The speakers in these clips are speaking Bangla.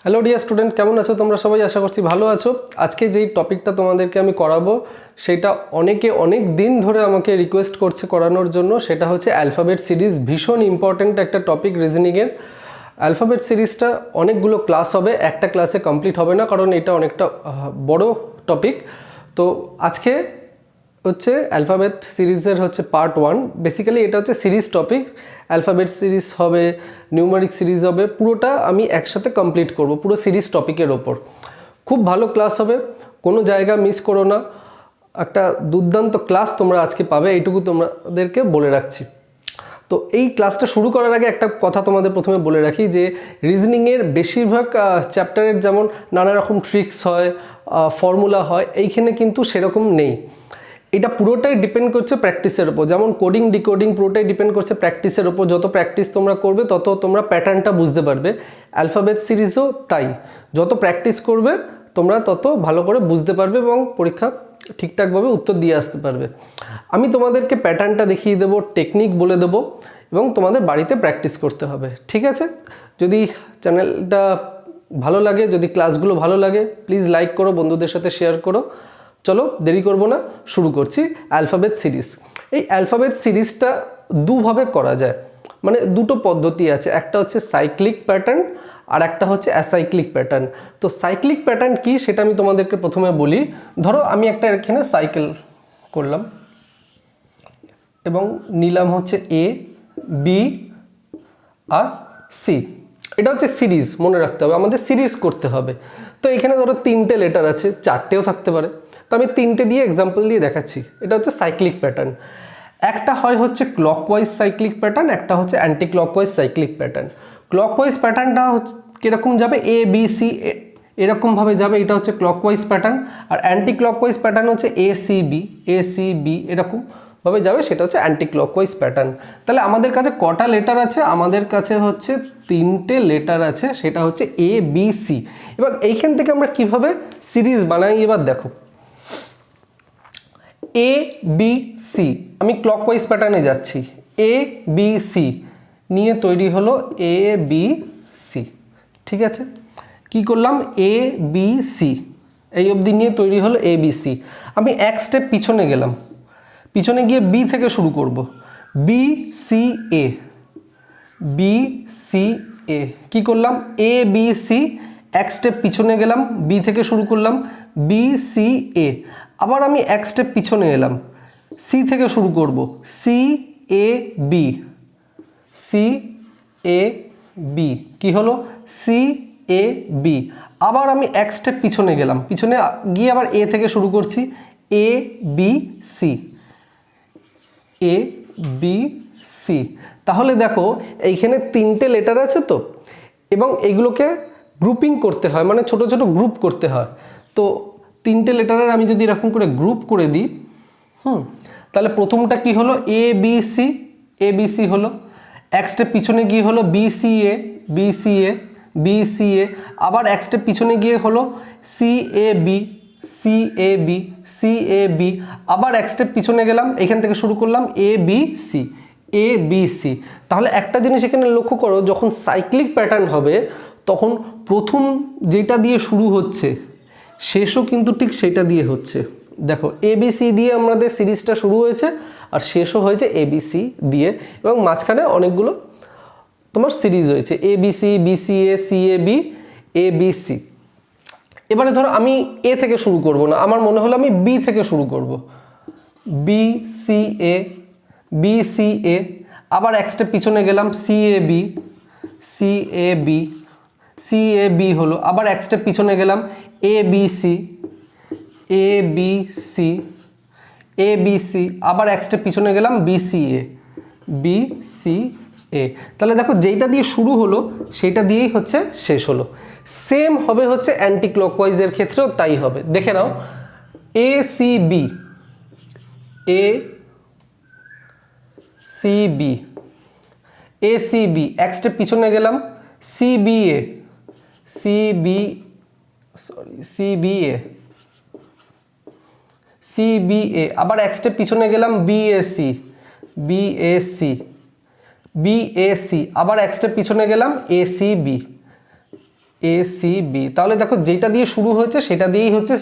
হ্যালো ডিয়ার স্টুডেন্ট, কেমন আছো তোমরা সবাই? আশা করছি ভালো আছো। আজকে যেই টপিকটা তোমাদেরকে আমি করাবো সেটা অনেক দিন ধরে আমাকে রিকোয়েস্ট করছে করানোর জন্য। সেটা হচ্ছে অ্যালফাবেট সিরিজ। ভীষণ ইম্পর্ট্যান্ট একটা টপিক রিজনিংয়ের। অ্যালফাবেট সিরিজটা অনেকগুলো ক্লাস হবে, একটা ক্লাসে কমপ্লিট হবে না, কারণ এটা অনেকটা বড় টপিক। তো আজকে হচ্ছে অ্যালফাবেট সিরিজের হচ্ছে পার্ট 1। বেসিক্যালি এটা হচ্ছে সিরিজ টপিক। অ্যালফাবেট সিরিজ হবে, নিউমারিক সিরিজ হবে, পুরোটা আমি একসাথে কমপ্লিট করব পুরো সিরিজ টপিকের ওপর। খুব ভালো ক্লাস হবে, কোনো জায়গা মিস করো না। একটা দুর্দান্ত ক্লাস তোমরা আজকে পাবে, এইটুকু তোমাদেরকে বলে রাখছি। তো এই ক্লাসটা শুরু করার আগে একটা কথা তোমাদের প্রথমে বলে রাখি যে রিজনিংয়ের বেশিরভাগ চ্যাপ্টারের যেমন নানা রকম ট্রিক্স হয়, ফর্মুলা হয়, এইখানে কিন্তু সেরকম নেই। এটা পুরোটাই ডিপেন্ড করছে প্র্যাকটিসের ওপর। যেমন কোডিং ডিকোডিং পুরোটাই ডিপেন্ড করছে প্র্যাকটিসের ওপর। যত প্র্যাকটিস তোমরা করবে তত তোমরা প্যাটার্নটা বুঝতে পারবে। অ্যালফাবেট সিরিজও তাই, যত প্র্যাকটিস করবে তোমরা তত ভালো করে বুঝতে পারবে এবং পরীক্ষা ঠিকঠাকভাবে উত্তর দিয়ে আসতে পারবে। আমি তোমাদেরকে প্যাটার্নটা দেখিয়ে দেবো, টেকনিক বলে দেবো এবং তোমাদের বাড়িতে প্র্যাকটিস করতে হবে, ঠিক আছে? যদি চ্যানেলটা ভালো লাগে, যদি ক্লাসগুলো ভালো লাগে, প্লিজ লাইক করো, বন্ধুদের সাথে শেয়ার করো। চলো দেরি করব না, শুরু করছি অ্যালফাবেট সিরিজ। এই অ্যালফাবেট সিরিজটা দুভাবে করা যায়, মানে দুটো পদ্ধতি আছে। একটা হচ্ছে সাইক্লিক প্যাটার্ন আর একটা হচ্ছে অ্যাসাইক্লিক প্যাটার্ন। তো সাইক্লিক প্যাটার্ন কি সেটা আমি তোমাদেরকে প্রথমে বলি। ধরো আমি একটা এখানে সাইকেল করলাম এবং নিলাম হচ্ছে এ, বি আর সি। এটা হচ্ছে সিরিজ, মনে রাখতে হবে, আমাদের সিরিজ করতে হবে। তো এখানে ধরো তিনটে লেটার আছে, চারটেও থাকতে পারে, তো আমি তিনটে দিয়ে এক্সাম্পল দিয়ে দেখাচ্ছি। এটা হচ্ছে সাইক্লিক প্যাটার্ন। একটা হয় হচ্ছে ক্লকওয়াইজ সাইক্লিক প্যাটার্ন, একটা হচ্ছে anti clockwise cyclic pattern. Clockwise প্যাটার্নটা হচ্ছে কীরকম যাবে, এ বি সি এরকমভাবে যাবে, এটা হচ্ছে ক্লকওয়াইজ প্যাটার্ন। আর অ্যান্টি ক্লকওয়াইজ প্যাটার্ন হচ্ছে এ সি বি এরকমভাবে যাবে, সেটা হচ্ছে অ্যান্টি ক্লকওয়াইজ প্যাটার্ন। তাহলে আমাদের কাছে কটা লেটার আছে? আমাদের কাছে হচ্ছে তিনটে লেটার আছে, সেটা হচ্ছে এ বি সি। এবার এইখান থেকে আমরা কিভাবে সিরিজ বানাই এবার দেখো। এ বি সি, আমি ক্লকওয়াইজ প্যাটার্নে যাচ্ছি। এ বি সি নিয়ে তৈরি হলো এ বি সি, ঠিক আছে? কি করলাম? এ বি সি, এই অবধি নিয়ে তৈরি হলো এ বি সি। আমি এক স্টেপ পিছনে গেলাম, পিছনে গিয়ে বি থেকে শুরু করব। B C A, B C এ, কী করলাম? এ বি সি, এক স্টেপ পিছনে গেলাম, বি থেকে শুরু করলাম, বি সি এ। আবার আমি এক স্টেপ পিছনে এলাম, সি থেকে শুরু করব, C A B, C A B, কী হলো? C A B. আবার আমি এক স্টেপ পিছনে গেলাম, পিছনে গিয়ে আবার এ থেকে শুরু করছি, এ B C, A B C. তাহলে দেখো এইখানে তিনটে লেটার আছে তো, এবং এইগুলোকে গ্রুপিং করতে হয়, মানে ছোট ছোট গ্রুপ করতে হয়। তো তিনটে লেটারের আমি যদি এরকম করে গ্রুপ করে দিই, তাহলে প্রথমটা কি হলো? এ B C, A B C হলো। এক স্টেপ পিছনে গিয়ে হলো B C A, B C A, B C এ। আবার এক স্টেপ পিছনে গিয়ে হলো C A B, C A B, C A B. আবার এক স্টেপ পিছনে গেলাম, এখান থেকে শুরু করলাম এ B C, A B C. তাহলে একটা জিনিস এখানে লক্ষ্য করো, যখন সাইক্লিক প্যাটার্ন হবে তখন প্রথম যেটা দিয়ে শুরু হচ্ছে শেষও কিন্তু ঠিক সেটা দিয়ে হচ্ছে। দেখো এবিসি দিয়ে আমাদের সিরিজটা শুরু হয়েছে আর শেষও হয়েছে এবিসি দিয়ে, এবং মাঝখানে অনেকগুলো তোমার সিরিজ হয়েছে, এবিসি, বিসিএ, সিএবি, এবিসি। এবারে ধরো আমি এ থেকে শুরু করব না, আমার মনে হলো আমি বি থেকে শুরু করব, B C A, B C এ। আবার এক স্টেপ পিছনে গেলাম, C A B, C A B, C A B হলো। আবার এক স্টেপ পিছনে গেলাম, এ B C, A B C, A B C. আবার এক স্টেপ পিছনে গেলাম, B C A, B C এ। তাহলে দেখো যেইটা দিয়ে শুরু হলো সেইটা দিয়েই হচ্ছে শেষ হলো। সেম হবে হচ্ছে অ্যান্টি ক্লকওয়াইজের ক্ষেত্রেও তাই হবে। দেখে নাও, A C B, A C B, A C B. এক স্টেপ পিছনে গেলাম, C B A, C B, sorry C B A, C B A. আবার এক স্টেপ পিছনে গেলাম, B A C, B A C, B A C. আবার এক স্টেপ পিছনে গেলাম, A C B, A C B. তাহলে দেখো যেটা দিয়ে শুরু হয়েছে সেটা দিয়েই হচ্ছে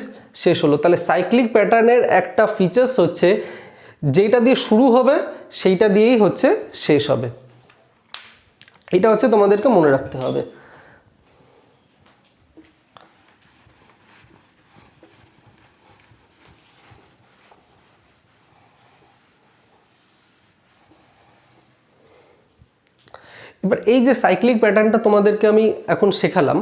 শেষ হলো। তাহলে সাইক্লিক প্যাটার্নের একটা ফিচার্স হচ্ছে যেটা দিয়ে শুরু হবে সেইটা দিয়েই হচ্ছে শেষ হবে। এটা হচ্ছে তোমাদেরকে মনে রাখতে হবে। এবার এই যে সাইক্লিক প্যাটার্নটা তোমাদেরকে আমি এখন শেখালাম,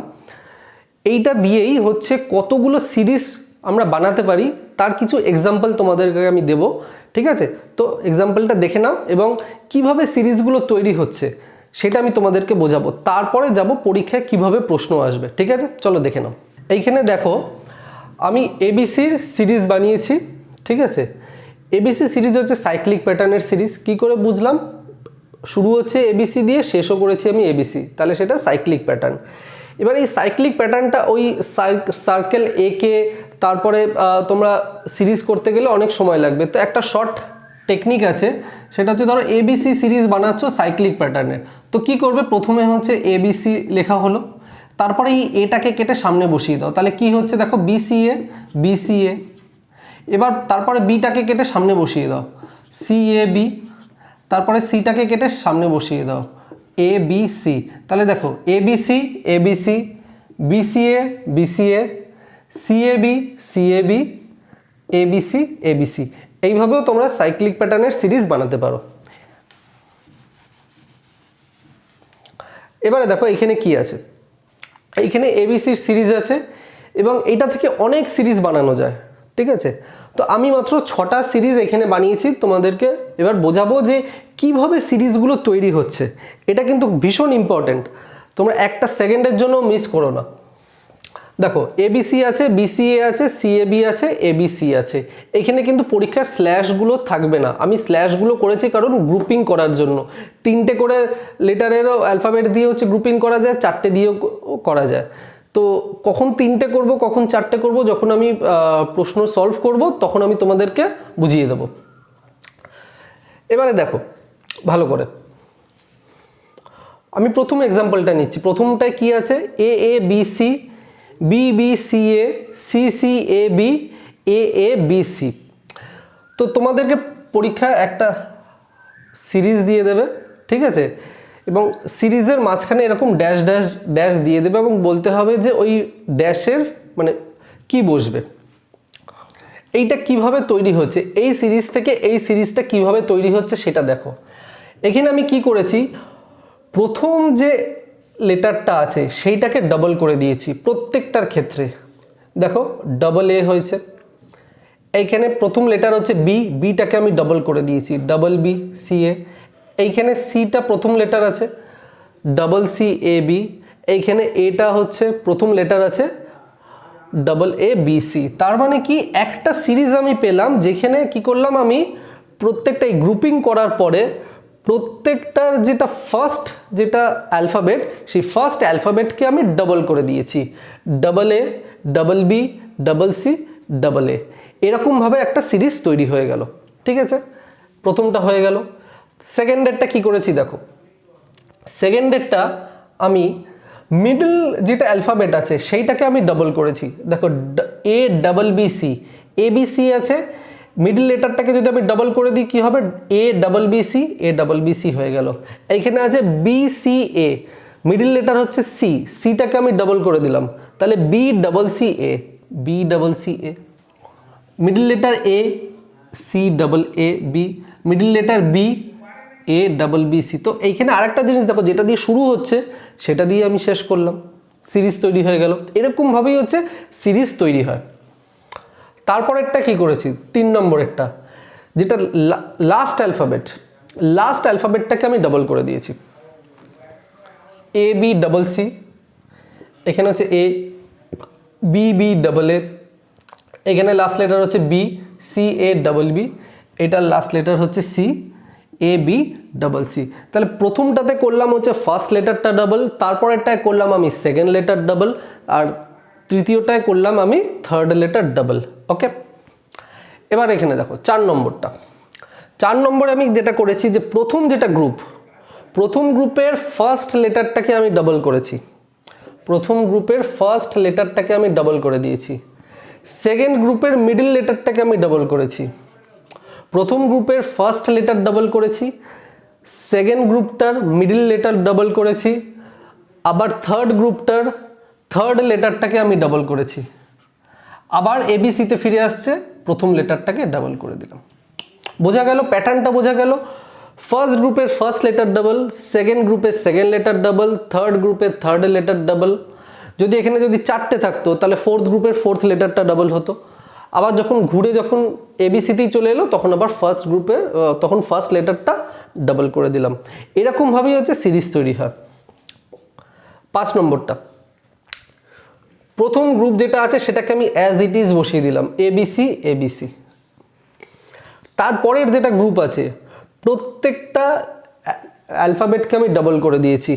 এইটা দিয়েই হচ্ছে কতগুলো সিরিজ আমরা বানাতে পারি তার কিছু এক্সাম্পল তোমাদেরকে আমি দেব। ঠিক আছে, তো এক্সাম্পলটা দেখে নাও এবং কিভাবে সিরিজগুলো তৈরি হচ্ছে সেটা আমি তোমাদেরকে বোঝাবো। তারপরে যাব পরীক্ষায় কিভাবে প্রশ্ন আসবে। ঠিক আছে, চলো দেখে নাও। এইখানে দেখো আমি এবিসির সিরিজ বানিয়েছি। ঠিক আছে, এবিসি সিরিজ হচ্ছে সাইক্লিক প্যাটার্নের সিরিজ। কি করে বুঝলাম? শুরু হচ্ছে এবিসি দিয়ে, শেষও করেছি আমি এবিসি, তাহলে সেটা সাইক্লিক প্যাটার্ন। এবার এই সাইক্লিক প্যাটার্নটা ওই সার্কেল একে তারপরে তোমরা সিরিজ করতে গেলে অনেক সময় লাগবে। তো একটা শর্ট টেকনিক আছে, সেটা হচ্ছে ধরো এবিসি সিরিজ বানাচ্ছ সাইক্লিক প্যাটার্নের। তো কি করবে? প্রথমে হচ্ছে এবিসি লেখা হলো, তারপরে এই এটাকে কেটে সামনে বসিয়ে দাও। তাহলে কি হচ্ছে দেখো, বিসিএ বিসিএ। এবার তারপরে বিটাকে কেটে সামনে বসিয়ে দাও, সিএবি। তারপরে সিটাকে কেটে সামনে বসিয়ে দাও, এ বি সি। তাহলে দেখো ABC ABC, BCA BCA, CAB CAB, ABC ABC. এইভাবেও তোমরা সাইক্লিক প্যাটার্নের সিরিজ বানাতে পারো। এবারে দেখো এখানে কি আছে, এইখানে এবিসির সিরিজ আছে এবং এটা থেকে অনেক সিরিজ বানানো যায়। ঠিক আছে, তো আমি মাত্র 6টা সিরিজ এখানে বানিয়েছি তোমাদেরকে। এবার বোঝাবো যে কিভাবে সিরিজগুলো তৈরি হচ্ছে। এটা কিন্তু ভীষণ ইম্পর্টেন্ট, তোমরা একটা সেকেন্ডের জন্য মিস করো না। দেখো এবিসি আছে, বিসিএ আছে, সিএবি আছে, এবিসি আছে। এখানে কিন্তু পরীক্ষার স্ল্যাশগুলো থাকবে না। আমি স্ল্যাশগুলো করেছি কারণ গ্রুপিং করার জন্য। 3টে করে লেটারেরও অ্যালফাবেট দিয়ে হচ্ছে গ্রুপিং করা যায়, 4টে দিয়েও করা যায়। তো কখন 3টে করব কখন 4টে করব, যখন আমি প্রশ্ন সলভ করব তখন আমি তোমাদেরকে বুঝিয়ে দেব। এবারে দেখো ভালো করে, আমি প্রথম এক্সাম্পলটা নিচ্ছি। প্রথমটায় কি আছে? A A B C, B B C A, C C A B, A A B C. তো তোমাদেরকে পরীক্ষায় একটা সিরিজ দিয়ে দেবে। ঠিক আছে, এবং সিরিজের মাঝখানে এরকম ড্যাশ ড্যাশ ড্যাশ দিয়ে দেবে এবং বলতে হবে যে ওই ড্যাশের মানে কি বসবে। এইটা কিভাবে তৈরি হচ্ছে, এই সিরিজ থেকে এই সিরিজটা কিভাবে তৈরি হচ্ছে সেটা দেখো। এখানে আমি কি করেছি, প্রথম যে লেটারটা আছে সেইটাকে ডাবল করে দিয়েছি প্রত্যেকটার ক্ষেত্রে। দেখো ডাবল এ হয়েছে। এইখানে প্রথম লেটার হচ্ছে বি, বিটাকে আমি ডাবল করে দিয়েছি, ডাবল বি সি এ। এইখানে সিটা প্রথম লেটার আছে, ডাবল সি এ বি। এইখানে এটা হচ্ছে প্রথম লেটার আছে, ডাবল এ বি সি। তার মানে কি একটা সিরিজ আমি পেলাম যেখানে কি করলাম, আমি প্রত্যেকটাই গ্রুপিং করার পরে প্রত্যেকটার যেটা ফার্স্ট যেটা অ্যালফাবেট সেই ফার্স্ট অ্যালফাবেটকে আমি ডাবল করে দিয়েছি, double A, double B, double C, double A. এরকমভাবে একটা সিরিজ তৈরি হয়ে গেল। ঠিক আছে, প্রথমটা হয়ে গেল। সেকেন্ডেরটা কি করেছি দেখো, সেকেন্ডেরটা আমি মিডল যেটা অ্যালফাবেট আছে সেইটাকে আমি ডাবল করেছি। দেখো A double B C, A B C আছে, মিডল লেটারটাকে যদি আমি ডাবল করে দিই কি হবে, A double B C, A double B C হয়ে গেল। এইখানে আছে B C A, middle letter হচ্ছে সি, সিটাকে আমি ডাবল করে দিলাম, তাহলে B double C A, B double C A. Middle letter A, C double A B, middle letter B, A double B C. তো এইখানে আরেকটা জিনিস দেখো, যেটা দিয়ে শুরু হচ্ছে সেটা দিয়ে আমি শেষ করলাম, সিরিজ তৈরি হয়ে গেল। এরকমভাবেই হচ্ছে সিরিজ তৈরি হয়। তারপরেরটা কি করেছি, 3 নম্বরেরটা যেটা লাস্ট অ্যালফাবেট, লাস্ট অ্যালফাবেটটাকে আমি ডাবল করে দিয়েছি, এ বি ডাবল সি। এখানে হচ্ছে A, B B double A. এখানে লাস্ট লেটার হচ্ছে B, C A double B. এটার লাস্ট লেটার হচ্ছে C, A B double C. তাহলে প্রথমটাতে করলাম হচ্ছে ফার্স্ট লেটারটা ডাবল, তারপরেরটায় করলাম আমি সেকেন্ড লেটার ডাবল, আর তৃতীয়টায় করলাম আমি থার্ড লেটার ডাবল। ওকে, এবার এখানে দেখো 4 নম্বরটা। 4 নম্বরে আমি যেটা করেছি যে প্রথম যেটা গ্রুপ, প্রথম গ্রুপের ফার্স্ট লেটারটাকে আমি ডাবল করেছি, প্রথম গ্রুপের ফার্স্ট লেটারটাকে আমি ডাবল করে দিয়েছি, সেকেন্ড গ্রুপের মিডল লেটারটাকে আমি ডাবল করেছি, প্রথম গ্রুপের ফার্স্ট লেটার ডাবল করেছি, সেকেন্ড গ্রুপটার মিডল লেটার ডাবল করেছি, আবার থার্ড গ্রুপটার থার্ড লেটারটাকে আমি ডাবল করেছি, আবার এবিসিতে ফিরে আসছে, প্রথম লেটারটাকে ডাবল করে দিলাম। বোঝা গেল প্যাটার্নটা? বোঝা গেল? ফার্স্ট গ্রুপের ফার্স্ট লেটার ডাবল, সেকেন্ড গ্রুপের সেকেন্ড লেটার ডাবল, থার্ড গ্রুপের থার্ড লেটার ডাবল। যদি এখানে যদি 4টে থাকতো তাহলে ফোর্থ গ্রুপের ফোর্থ লেটারটা ডাবল হতো। আবার যখন ঘুরে যখন এবিসিতেই চলে এলো তখন আবার ফার্স্ট গ্রুপে তখন ফার্স্ট লেটারটা ডাবল করে দিলাম। এরকমভাবেই হচ্ছে সিরিজ তৈরি হয়। 5 নম্বরটা, প্রথম গ্রুপ যেটা আছে সেটাকে আমি অ্যাজ ইট ইজ বসিয়ে দিলাম, এবিসি এবিসি। তারপরের যেটা গ্রুপ আছে প্রত্যেকটা অ্যালফাবেটকে আমি ডাবল করে দিয়েছি,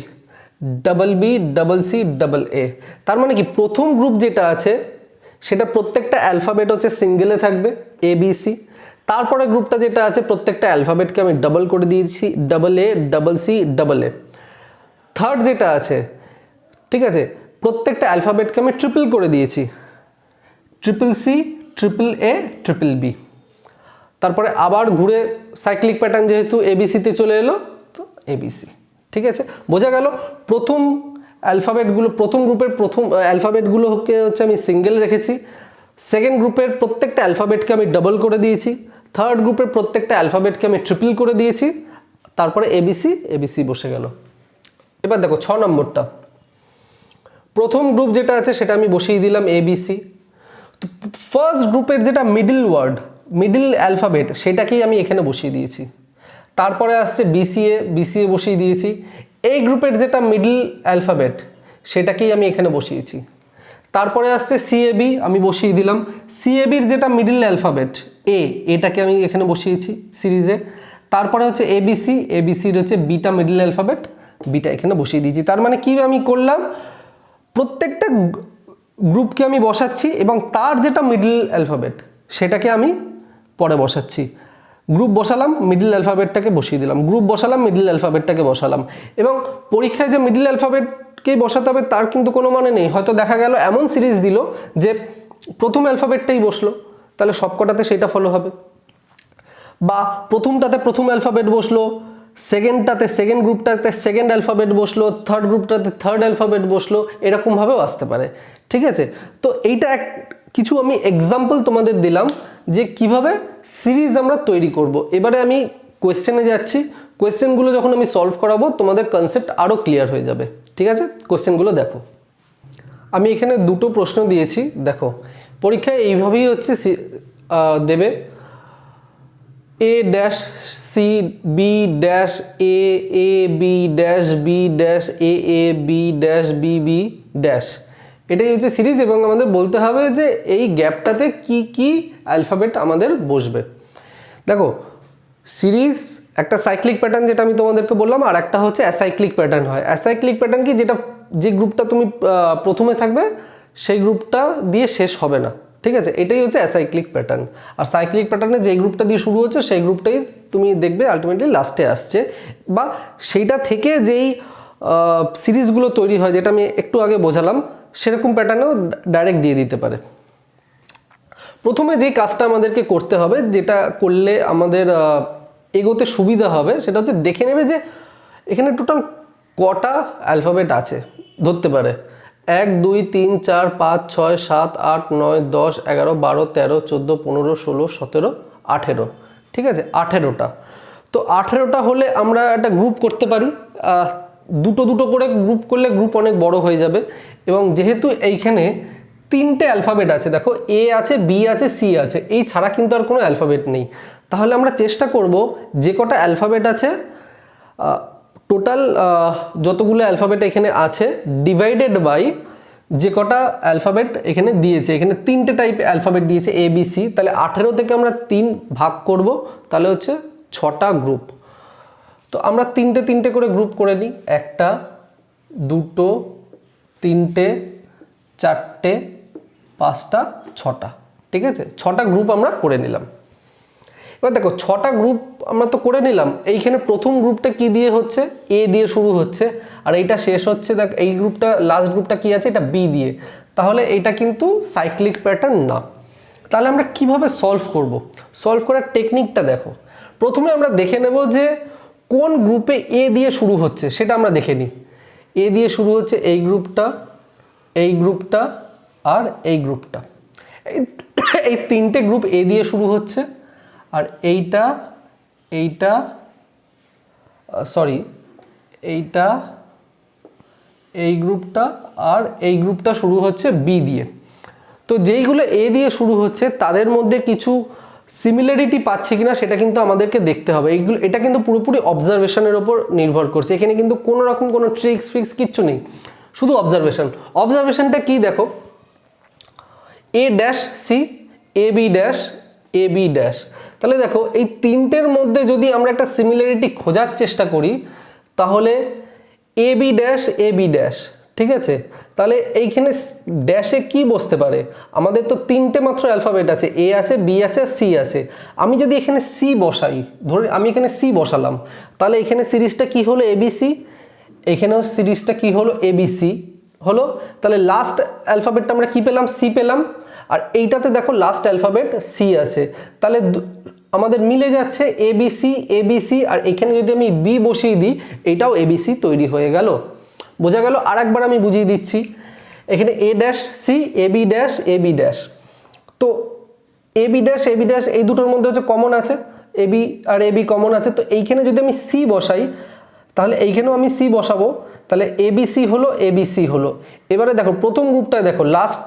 double B, double C, double A. তার মানে কি প্রথম গ্রুপ যেটা আছে সেটা প্রত্যেকটা অ্যালফাবেট হচ্ছে সিঙ্গেলে থাকবে, এ বি সি। তারপরে গ্রুপটা যেটা আছে প্রত্যেকটা অ্যালফাবেটকে আমি ডাবল করে দিয়েছি, double A, double C, double A. Third যেটা আছে, ঠিক আছে, প্রত্যেকটা অ্যালফাবেটকে আমি ট্রিপল করে দিয়েছি, triple C, triple A, triple B. তারপরে আবার ঘুরে সাইক্লিক প্যাটার্ন যেহেতু এবিসিতে চলে এলো তো এবিসি। ঠিক আছে, বোঝা গেল? প্রথম অ্যালফাবেটগুলো, প্রথম গ্রুপের প্রথম অ্যালফাবেটগুলোকে হচ্ছে আমি সিঙ্গেল রেখেছি, সেকেন্ড গ্রুপের প্রত্যেকটা অ্যালফাবেটকে আমি ডাবল করে দিয়েছি, থার্ড গ্রুপের প্রত্যেকটা অ্যালফাবেটকে আমি ট্রিপল করে দিয়েছি, তারপরে এবিসি এবিসি বসে গেল। এবার দেখো 6 নম্বরটা, প্রথম গ্রুপ যেটা আছে সেটা আমি বসিয়ে দিলাম এবিসি। তো ফার্স্ট গ্রুপের যেটা মিডল ওয়ার্ড, মিডল অ্যালফাবেট সেটাকেই আমি এখানে বসিয়ে দিয়েছি। তারপরে আসছে বিসিএ, বিসিএ বসিয়ে দিয়েছি। এই গ্রুপের যেটা মিডল অ্যালফাবেট সেটাকেই আমি এখানে বসিয়েছি। তারপরে আসছে সিএবি, আমি বসিয়ে দিলাম। সিএবির যেটা মিডল অ্যালফাবেট এ, এটাকে আমি এখানে বসিয়েছি সিরিজে। তারপরে হচ্ছে এবিসি, এবিসির হচ্ছে বিটা মিডল অ্যালফাবেট, বিটা এখানে বসিয়ে দিয়েছি। তার মানে কি আমি করলাম, প্রত্যেকটা গ্রুপকে আমি বসাচ্ছি এবং তার যেটা মিডল অ্যালফাবেট সেটাকে আমি পরে বসাচ্ছি। গ্রুপ বসালাম, মিডল অ্যালফাবেটটাকে বসিয়ে দিলাম, গ্রুপ বসালাম, মিডল অ্যালফাবেটটাকে বসালাম। এবং পরীক্ষায় যে মিডল অ্যালফাবেটকেই বসাতে হবে তার কিন্তু কোনো মানে নেই। হয়তো দেখা গেল এমন সিরিজ দিল যে প্রথম অ্যালফাবেটটাই বসলো, তাহলে সবকটাতে সেটা ফলো হবে। বা প্রথমটাতে প্রথম অ্যালফাবেট বসলো, সেকেন্ডটাতে সেকেন্ড গ্রুপটাতে সেকেন্ড অ্যালফাবেট বসলো, থার্ড গ্রুপটাতে থার্ড অ্যালফাবেট বসলো, এরকমভাবেও আসতে পারে। ঠিক আছে, তো এইটা কিছু আমি এক্সাম্পল তোমাদের দিলাম যে কিভাবে সিরিজ আমরা তৈরি করব। এবারে আমি কোয়েশ্চেনে যাচ্ছি, কোয়েশ্চেনগুলো যখন আমি সলভ করাবো তোমাদের কনসেপ্ট আরও ক্লিয়ার হয়ে যাবে। ঠিক আছে, কোয়েশ্চেনগুলো দেখো। আমি এখানে দুটো প্রশ্ন দিয়েছি, দেখো পরীক্ষায় এইভাবেই হচ্ছে দেবে, A dash C B dash A, A B dash B dash A, A B dash B B dash, এটাই হচ্ছে সিরিজ। এবং আমাদের বলতে হবে যে এই গ্যাপটাতে কি কি অ্যালফাবেট আমাদের বসবে। দেখো সিরিজ একটা সাইক্লিক প্যাটার্ন যেটা আমি তোমাদেরকে বললাম, আর একটা হচ্ছে অ্যাসাইক্লিক প্যাটার্ন হয়। অ্যাসাইক্লিক প্যাটার্ন কি, যেটা যে গ্রুপটা তুমি প্রথমে থাকবে সেই গ্রুপটা দিয়ে শেষ হবে না। ঠিক আছে, এটাই হচ্ছে অ্যাসাইক্লিক প্যাটার্ন। আর সাইক্লিক প্যাটার্নে যেই গ্রুপটা দিয়ে শুরু হচ্ছে সেই গ্রুপটাই তুমি দেখবে আলটিমেটলি লাস্টে আসছে, বা সেইটা থেকে যেই সিরিজগুলো তৈরি হয় যেটা আমি একটু আগে বোঝালাম সেরকম প্যাটার্নেও ডাইরেক্ট দিয়ে দিতে পারে। প্রথমে যেই কাজটা আমাদেরকে করতে হবে, যেটা করলে আমাদের এগোতে সুবিধা হবে, সেটা হচ্ছে দেখে নেবে যে এখানে টোটাল কটা অ্যালফাবেট আছে। ধরতে পারে 1 2 3 4 5 6 7 8 9 10 11 12 13 14 15 16 17 18। ঠিক আছে, 18টা। তো 18টা হলে আমরা একটা গ্রুপ করতে পারি, দুটো দুটো করে গ্রুপ করলে গ্রুপ অনেক বড় হয়ে যাবে। এবং যেহেতু এইখানে 3টে অ্যালফাবেট আছে, দেখো এ আছে, বি আছে, সি আছে, এই ছাড়া কিন্তু আর কোনো অ্যালফাবেট নেই। তাহলে আমরা চেষ্টা করব যে কটা অ্যালফাবেট আছে, টোটাল যতগুলো অ্যালফাবেট এখানে আছে ডিভাইডেড বাই যে কটা অ্যালফাবেট এখানে দিয়েছে। এখানে 3টে টাইপ অ্যালফাবেট দিয়েছে এ বি সি, তাহলে 18 থেকে আমরা 3 ভাগ করব, তাহলে হচ্ছে 6টা গ্রুপ। তো আমরা 3টে করে গ্রুপ করে নিই, 1টা 2টো 3টে 4টে 5টা 6টা। ঠিক আছে, 6টা গ্রুপ আমরা করে নিলাম। এবার দেখো 6টা গ্রুপ আমরা তো করে নিলাম, এইখানে প্রথম গ্রুপটা কি দিয়ে হচ্ছে, এ দিয়ে শুরু হচ্ছে, আর এইটা শেষ হচ্ছে দেখ এই গ্রুপটা লাস্ট গ্রুপটা কি আছে এটা বি দিয়ে, তাহলে এটা কিন্তু সাইক্লিক প্যাটার্ন না। তাহলে আমরা কিভাবে সলভ করব? সলভ করার টেকনিকটা দেখো। প্রথমে আমরা দেখে নেব যে কোন গ্রুপে এ দিয়ে শুরু হচ্ছে সেটা আমরা দেখে নিই। এ দিয়ে শুরু হচ্ছে এই গ্রুপটা, এই গ্রুপটা আর এই গ্রুপটা, এই তিনটে গ্রুপ এ দিয়ে শুরু হচ্ছে। আর এইটা এইটা সরি এইটা এই গ্রুপটা আর এই গ্রুপটা শুরু হচ্ছে বি দিয়ে। তো যেইগুলো এ দিয়ে শুরু হচ্ছে তাদের মধ্যে কিছু সিমিলারিটি পাচ্ছে কিনা সেটা কিন্তু আমাদেরকে দেখতে হবে। এটা কিন্তু পুরোপুরি অবজারভেশনের ওপর নির্ভর করছে। এখানে কিন্তু কোনো রকম কোনো ট্রিক্স ফিক্স কিচ্ছু নেই, শুধু অবজারভেশন। অবজারভেশনটা কি দেখো, এ dash C, A B dash, A B dash. তাহলে দেখো এই তিনটের মধ্যে যদি আমরা একটা সিমিলারিটি খোঁজার চেষ্টা করি তাহলে এ B dash, A B dash, ঠিক আছে। তাহলে এইখানে ড্যাশে কি বসতে পারে? আমাদের তো তিনটে মাত্র অ্যালফাবেট আছে, এ আছে, বি আছে, সি আছে। আমি যদি এখানে সি বসাই, ধরে আমি এখানে সি বসালাম, তাহলে এখানে সিরিজটা কি হলো? এবিসি। এখানেও সিরিজটা কি হলো? এবিসি হলো। তাহলে লাস্ট অ্যালফাবেটটা আমরা কি পেলাম? সি পেলাম। আর এইটাতে দেখো লাস্ট অ্যালফাবেট সি আছে, তাহলে আমাদের মিলে যাচ্ছে এবিসি, এবিসি। আর এখানে যদি আমি বি বসিয়ে দিই এটাও এবিসি তৈরি হয়ে গেল। বোঝা গেল? আর একবার আমি বুঝিয়ে দিচ্ছি। এখানে এ dash C, A B dash, A B dash. তো এ B dash, A B dash এই দুটোর মধ্যে হচ্ছে কমন আছে, A B R A B common আছে। তো এইখানে যদি আমি সি বসাই তাহলে এইখানেও আমি সি বসাবো, তাহলে এবিসি হলো, এবিসি হলো। এবারে দেখো প্রথম গ্রুপটায় দেখো লাস্ট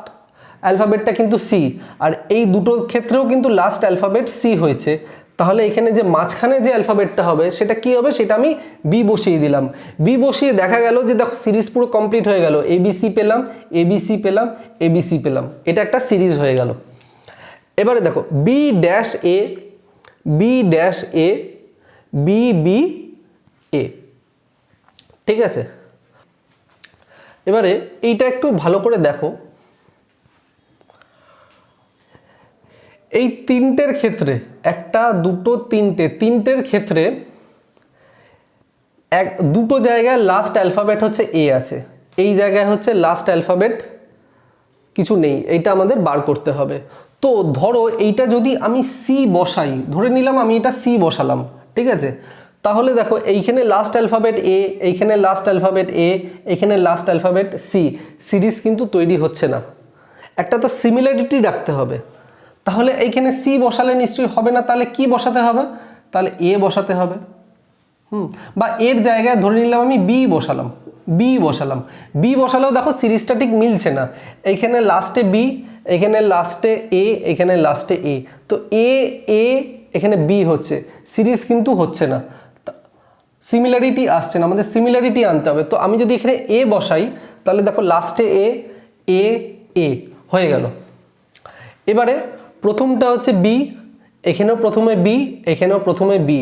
অ্যালফাবেটটা কিন্তু সি, আর এই দুটোর ক্ষেত্রেও কিন্তু লাস্ট অ্যালফাবেট সি হয়েছে। তাহলে এখানে যে মাঝখানে যে অ্যালফাবেটটা হবে সেটা কি হবে? সেটা আমি বি বসিয়ে দিলাম। বি বসিয়ে দেখা গেল যে দেখো সিরিজ পুরো কমপ্লিট হয়ে গেল। এবিসি পেলাম, এবিসি পেলাম, এবিসি পেলাম, এটা একটা সিরিজ হয়ে গেল। এবারে দেখো B dash A, B dash A, B B A, ঠিক আছে। এবারে এইটা একটু ভালো করে দেখো, এই তিনটের ক্ষেত্রে একটা দুটো তিনটে, তিনটের ক্ষেত্রে দুটো জায়গায় লাস্ট অ্যালফাবেট হচ্ছে এ আছে, এই জায়গায় হচ্ছে লাস্ট অ্যালফাবেট কিছু নেই, এইটা আমাদের বার করতে হবে। তো ধরো এইটা যদি আমি সি বসাই, ধরে নিলাম আমি এটা সি বসালাম, ঠিক আছে। তাহলে দেখো এইখানে লাস্ট অ্যালফাবেট এ, এইখানে লাস্ট অ্যালফাবেট এ, এখানে লাস্ট অ্যালফাবেট সি, সিরিজ কিন্তু তৈরি হচ্ছে না। একটা তো সিমিলারিটি রাখতে হবে। তাহলে এইখানে সি বসালে নিশ্চয়ই হবে না, তাহলে কি বসাতে হবে? তাহলে এ বসাতে হবে। বা এর জায়গায় ধরে নিলাম আমি বি বসালাম, বি বসালাম, বি বসালেও দেখো সিরিজটা ঠিক মিলছে না। এইখানে লাস্টে বি, এখানে লাস্টে এ, এখানে লাস্টে এ, তো এ এ এখানে বি হচ্ছে, সিরিজ কিন্তু হচ্ছে না, সিমিলারিটি আসছে না। আমাদের সিমিলারিটি আনতে হবে। তো আমি যদি এখানে এ বসাই তাহলে দেখো লাস্টে এ, এ এ হয়ে গেল। এবারে প্রথমটা হচ্ছে বি, এখানেও প্রথমে বি, এখানেও প্রথমে বি,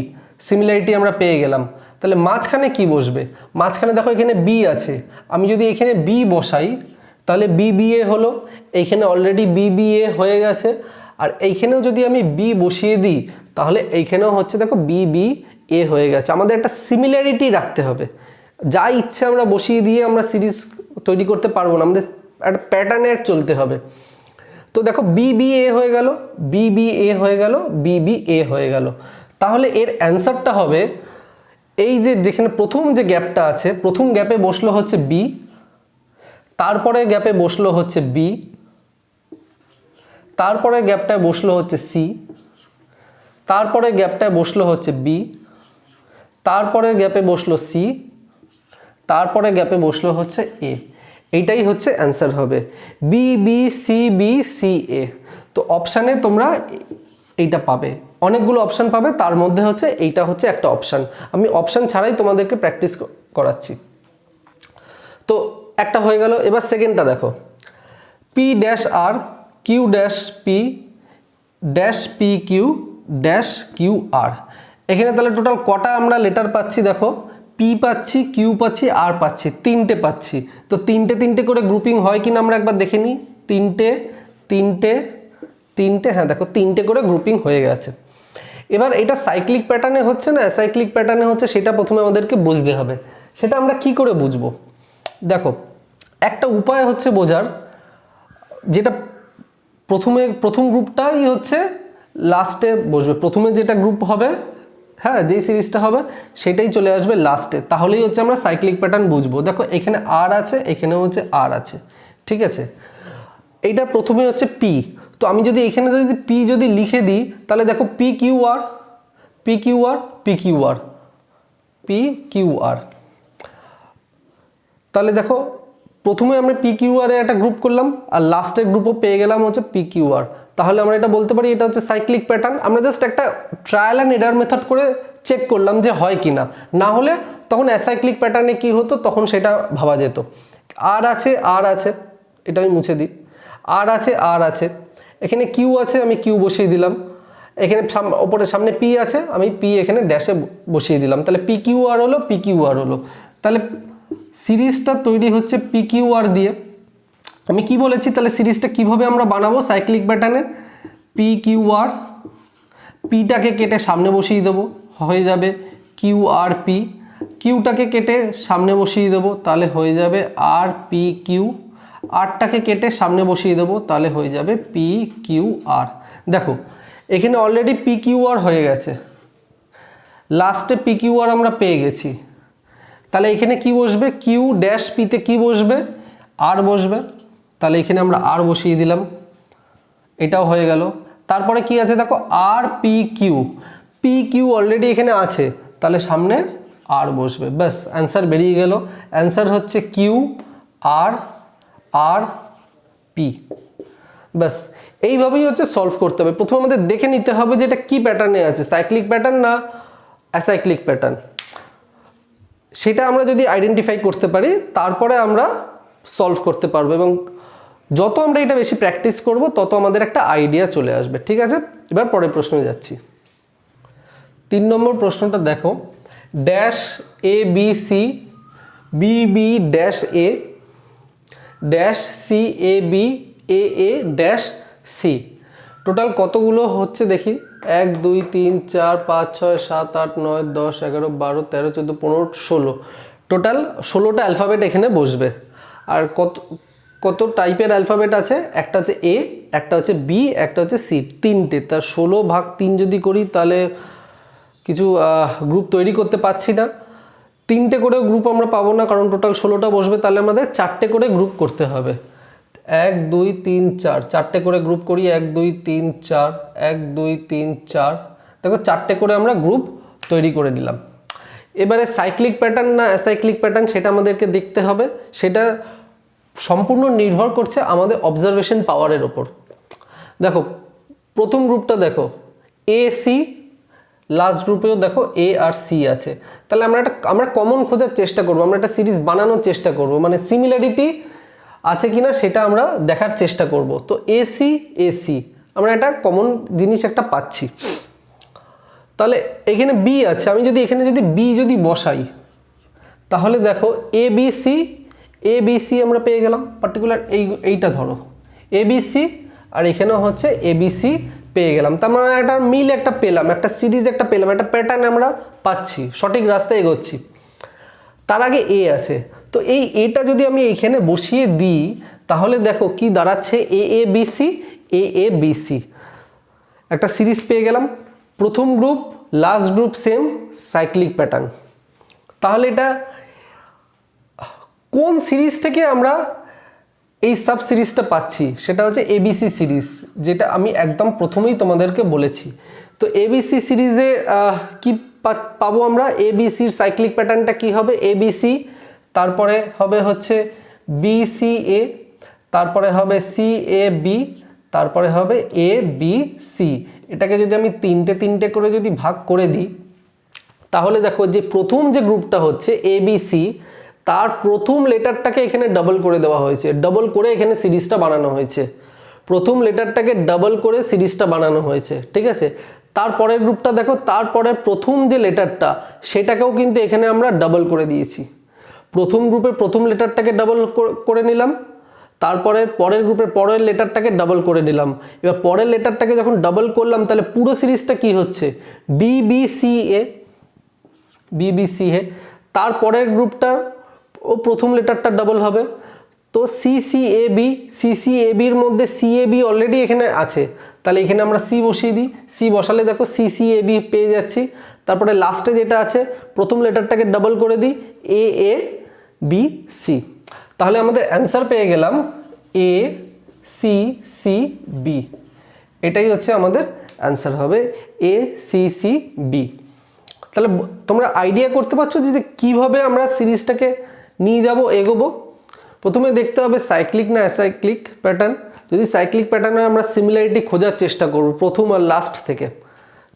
সিমিলারিটি আমরা পেয়ে গেলাম। তাহলে মাঝখানে কি বসবে? মাঝখানে দেখো এখানে বি আছে, আমি যদি এখানে বি বসাই তাহলে বি বি এ হলো, এইখানে অলরেডি বি বি এ হয়ে গেছে। আর এইখানেও যদি আমি বি বসিয়ে দিই তাহলে এইখানেও হচ্ছে দেখো বি বি এ হয়ে গেছে। আমাদের একটা সিমিলারিটি রাখতে হবে, যা ইচ্ছে আমরা বসিয়ে দিয়ে আমরা সিরিজ তৈরি করতে পারবো না, আমাদের একটা প্যাটার্নে চলতে হবে। তো দেখো বি বি এ হয়ে গেল, বি বি এ হয়ে গেল, বি বি এ হয়ে গেল। তাহলে এর অ্যান্সারটা হবে এই যে যেখানে প্রথম যে গ্যাপটা আছে, প্রথম গ্যাপে বসলো হচ্ছে বি, তারপরে গ্যাপে বসলো হচ্ছে বি, তারপরে গ্যাপটায় বসলো হচ্ছে সি, তারপরে গ্যাপটায় বসলো হচ্ছে বি, তারপরের গ্যাপে বসলো সি, তারপরে গ্যাপে বসলো হচ্ছে এ। এইটাই হচ্ছে অ্যান্সার হবে, B B C B C A. তো অপশানে তোমরা এইটা পাবে, অনেকগুলো অপশান পাবে, তার মধ্যে হচ্ছে এইটা হচ্ছে একটা অপশান। আমি অপশান ছাড়াই তোমাদেরকে প্র্যাকটিস করাচ্ছি। তো একটা হয়ে গেল। এবার সেকেন্ডটা দেখো, P dash R, Q dash P, dash P Q, dash Q R. এখানে তাহলে টোটাল কটা আমরা লেটার পাচ্ছি দেখো, পি পাচ্ছি, কিউ পাচ্ছি, আর পাচ্ছি, তিনটে পাচ্ছি। তো তিনটে তিনটে করে গ্রুপিং হয় কিনা আমরা একবার দেখে নিই। তিনটে তিনটে তিনটে, হ্যাঁ দেখো তিনটে করে গ্রুপিং হয়ে গেছে। এবার এটা সাইক্লিক প্যাটার্নে হচ্ছে না অ্যাসাইক্লিক প্যাটার্নে হচ্ছে সেটা প্রথমে আমাদেরকে বুঝতে হবে। সেটা আমরা কি করে বুঝবো? দেখো, একটা উপায় হচ্ছে বোঝার, যেটা প্রথম গ্রুপটাই হচ্ছে লাস্টে বসবে, প্রথমে যেটা গ্রুপ হবে, হ্যাঁ, যেই সিরিজটা হবে সেটাই চলে আসবে লাস্টে, তাহলেই হচ্ছে আমরা সাইক্লিক প্যাটার্ন বুঝবো। দেখো এখানে আর আছে, এখানেও হচ্ছে আর আছে, ঠিক আছে। এইটা প্রথমে হচ্ছে পি, তো আমি যদি এখানে যদি পি যদি লিখে দিই, তাহলে দেখো P Q R, P Q R, P Q R, P Q R. তাহলে দেখো প্রথমে আমরা পি কিউ আর এ একটা গ্রুপ করলাম, আর লাস্টের গ্রুপও পেয়ে গেলাম হচ্ছে পি কিউ আর। তাহলে আমরা এটা বলতে পারি এটা হচ্ছে সাইক্লিক প্যাটার্ন। আমরা জাস্ট একটা ট্রায়াল অ্যান্ড এরার মেথড করে চেক করলাম যে হয় কি না, না হলে তখন অ্যাসাইক্লিক প্যাটার্নে কি হতো তখন সেটা ভাবা যেত। আর আছে, আর আছে, এটা আমি মুছে দিই, আর আছে, আর আছে, এখানে কিউ আছে, আমি কিউ বসিয়ে দিলাম, এখানে ওপরে সামনে পি আছে, আমি পি এখানে ড্যাশে বসিয়ে দিলাম, তাহলে পি কিউ আর হলো, পি কিউ আর হলো। তাহলে সিরিজটা তৈরি হচ্ছে পি কিউ আর দিয়ে। আমি কি বলেছি, তাহলে সিরিজটা কিভাবে আমরা বানাবো সাইক্লিক প্যাটার্নে? পি কিউ আর, পিটাকে কেটে সামনে বসিয়ে দেবো, হয়ে যাবে কিউ আর পি, কিউটাকে কেটে সামনে বসিয়ে দেবো, তাহলে হয়ে যাবে আর পি কিউ, আরটাকে কেটে সামনে বসিয়ে দেবো, তাহলে হয়ে যাবে পি কিউ আর। দেখো এখানে অলরেডি পি কিউ আর হয়ে গেছে, লাস্টে পি কিউ আর আমরা পেয়ে গেছি, তাহলে এখানে কি বসবে? কিউ ড্যাশ পিতে কি বসবে? আর বসবে, তাহলে এখানে আমরা আর বসিয়ে দিলাম, এটাও হয়ে গেল। তারপরে কি আছে দেখো, R P Q, P Q already এখানে আছে, তাহলে সামনে আর বসবে, ব্যাস অ্যান্সার বেরিয়ে গেল। অ্যান্সার হচ্ছে কিউ আর আর পি। ব্যাস এইভাবেই হচ্ছে সলভ করতে হবে। প্রথমে আমাদের দেখে নিতে হবে যে এটা কী প্যাটার্নে আছে, সাইক্লিক প্যাটার্ন না অ্যাসাইক্লিক প্যাটার্ন। সেটা আমরা যদি আইডেন্টিফাই করতে পারি তারপরে আমরা সলভ করতে পারবো, এবং যত আমরা এটা বেশি প্র্যাকটিস করব তত আমাদের একটা আইডিয়া চলে আসবে। ঠিক আছে, এবার পরের প্রশ্নে যাচ্ছি। 3 নম্বর প্রশ্নটা দেখো, dash A B C, B B dash A, dash C A B, A A dash C. Total কতগুলো হচ্ছে দেখি, 1 2 3 4 5 6 7 8 9 10 11 12 13 14 15 16, টোটাল 16টা অ্যালফাবেট এখানে বসবে। আর কত টাইপের অ্যালফাবেট আছে? একটা হচ্ছে এ, একটা হচ্ছে বি, একটা হচ্ছে সি, 3টে। তার 16 ভাগ 3 যদি করি তাহলে কিছু গ্রুপ তৈরি করতে পারছি না। 3টে করেও গ্রুপ আমরা পাবো না, কারণ টোটাল 16টা বসবে, তাহলে আমাদের 4টে করে গ্রুপ করতে হবে। 1 2 3 4, 4টে করে গ্রুপ করি, 1 2 3 4, 1 2 3 4, দেখো 4টে করে আমরা গ্রুপ তৈরি করে নিলাম। এবারে সাইক্লিক প্যাটার্ন না অ্যাসাইক্লিক প্যাটার্ন সেটা আমাদেরকে দেখতে হবে, সেটা সম্পূর্ণ নির্ভর করছে আমাদের অবজারভেশন পাওয়ারের ওপর। দেখো প্রথম গ্রুপটা দেখো এ সি, লাস্ট গ্রুপেও দেখো এ আর সি আছে, তাহলে আমরা কমন খোঁজার চেষ্টা করব, আমরা একটা সিরিজ বানানোর চেষ্টা করব, মানে সিমিলারিটি আছে কিনা সেটা আমরা দেখার চেষ্টা করব। তো এসি এসি আমরা একটা কমন জিনিস একটা পাচ্ছি। তাহলে এখানে বি আছে, আমি যদি এখানে যদি বি যদি বসাই তাহলে দেখো এ B C, A B C আমরা পেয়ে গেলাম, পার্টিকুলার এইটা ধরো এ বি সি, আর এখানেও হচ্ছে এ বি সি পেয়ে গেলাম। তার মানে একটা মিল একটা পেলাম, একটা সিরিজ একটা পেলাম, একটা প্যাটার্ন আমরা পাচ্ছি, সঠিক রাস্তায় এগোচ্ছি। তার আগে এ আছে, তো এই এটা যদি আমি এখানে বসিয়ে দিই তাহলে দেখো কি দাঁড়াচ্ছে, এ A B C, A A B C, একটা সিরিজ পেয়ে গেলাম। প্রথম group last group same, cyclic pattern. তাহলে এটা কোন সিরিজ থেকে আমরা এই সাব সিরিজটা পাচ্ছি? সেটা হচ্ছে এবিসি সিরিজ, যেটা আমি একদম প্রথমেই তোমাদেরকে বলেছি। তো এবিসি সিরিজে কি পাবো আমরা? এবিসির সাইক্লিক প্যাটার্নটা কি হবে? এবিসি, তারপরে হবে হচ্ছে বিসিএ, তারপরে হবে সিএবি, তারপরে হবে এ বি সি। এটাকে যদি আমি তিনটে করে যদি ভাগ করে দিই তাহলে দেখো যে প্রথম যে গ্রুপটা হচ্ছে এবিসি, তার প্রথম লেটারটাকে এখানে ডাবল করে দেওয়া হয়েছে, ডাবল করে এখানে সিরিজটা বানানো হয়েছে, প্রথম লেটারটাকে ডাবল করে সিরিজটা বানানো হয়েছে। ঠিক আছে, তারপরের গ্রুপটা দেখো, তারপরে প্রথম যে লেটারটা সেটাকেও কিন্তু এখানে আমরা ডাবল করে দিয়েছি। প্রথম গ্রুপের প্রথম লেটারটাকে ডাবল করে নিলাম, তারপরে পরের গ্রুপের পরের লেটারটাকে ডাবল করে নিলাম। এবার পরের লেটারটাকে যখন ডাবল করলাম তাহলে পুরো সিরিজটা কি হচ্ছে? বিবিসিএ, বিবিসিএ। তারপরের গ্রুপটার ও প্রথম লেটারটা ডাবল হবে। তো সিসিএবির মধ্যে সিএবি অলরেডি এখানে আছে, তাহলে এখানে আমরা সি বসিয়ে দিই। সি বসালে দেখো সিসিএবি পেয়ে যাচ্ছি। তারপরে লাস্টে যেটা আছে প্রথম লেটারটাকে ডাবল করে দিই, এ বি সি। তাহলে আমাদের অ্যান্সার পেয়ে গেলাম এ সি সি বি। এটাই হচ্ছে আমাদের অ্যান্সার হবে এ সি সি বি। তাহলে তোমরা আইডিয়া করতে পারছো যে কিভাবে আমরা সিরিজটাকে নিয়ে যাব, এগোবো। প্রথমে দেখতে হবে সাইক্লিক না অ্যাসাইক্লিক প্যাটার্ন। যদি সাইক্লিক প্যাটার্নে আমরা সিমিলারিটি খোঁজার চেষ্টা করব প্রথম আর লাস্ট থেকে,